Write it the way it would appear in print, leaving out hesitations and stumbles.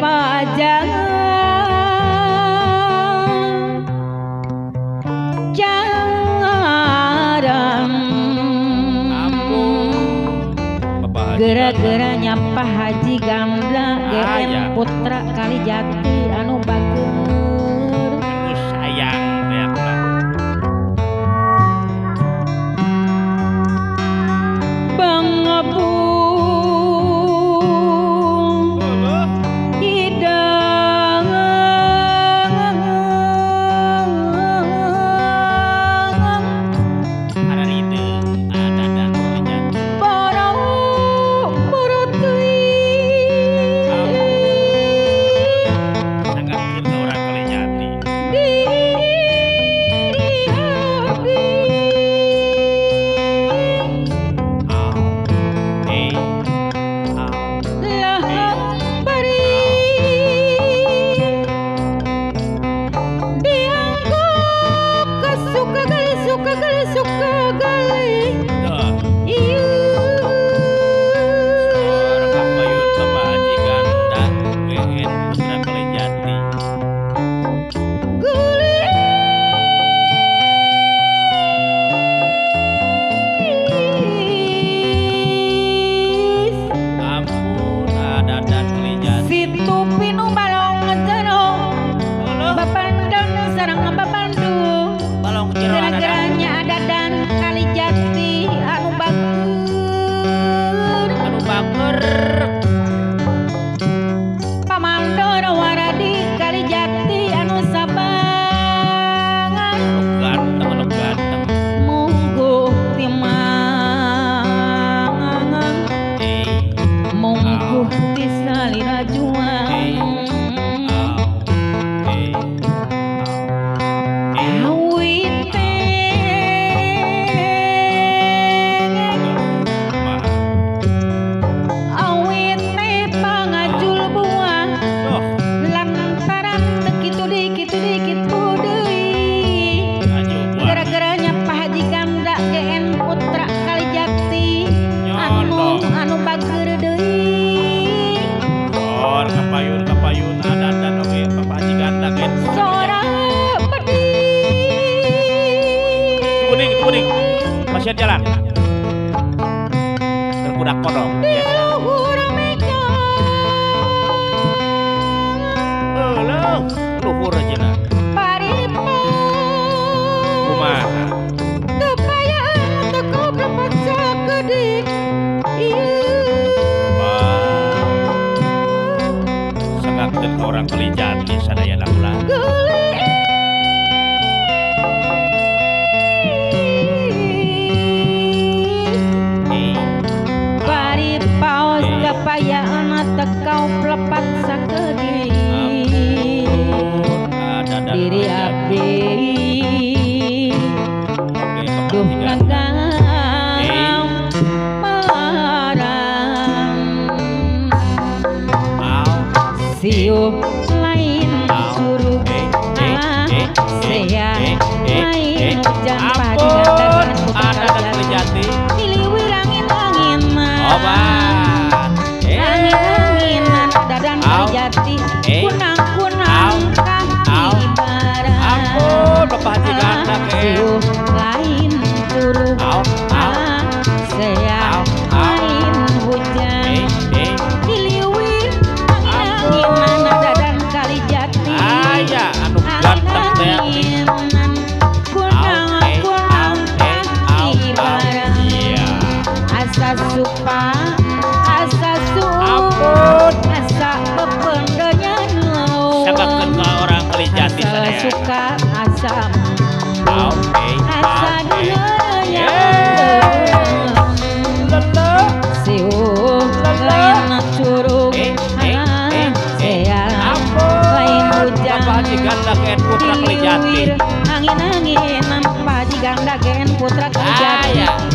pajangan jarang gara-garanya Pak Haji Ganda GN Putra Kalijati anu bager sayang Bang Abung hidang ada ide ada dan barang sangat kena orang Kalijati gara-garanya ada dan Kalijati anu bager Pamandor waradi Kalijati anu sabangan ganteng mungguh timangan mungguh tisalira juang gara-garanya Pak Haji Ganda GN Putra Kalijati anu bager deui kapayun ada dan oke Pak Haji Ganda GN sora pedi kuning masih jalan terkudak kodong luhur meja luhur aja paripo kumaha tepayaan teko blepat sagede sangat orang Kalijati sadaya lagu-lagu paripaos tepayaan tekau blepat sagede diri abdi duh gagang marang siuh lain curug sea lain hujan padi ganda ada dan Kalijati iliwir angin-anginan obat angin-anginan dadan Kalijati kunang-kunang kaki barang ampun Bapak Haji Ganda siuh lain curug sea lain hujan iliwir angin-anginan dadan Kalijati anu ganteng teh angin-anginan kunang-kunang kaki barang asa supa asa ampun asa pependanya nau sangat kena orang Kalijati asa sadaya suka asa asa lele siuh lain curug sea lain hujan Bapak Haji Ganda GN Putra Kalijati angin-anginan Pak Haji Ganda GN Putra Kalijati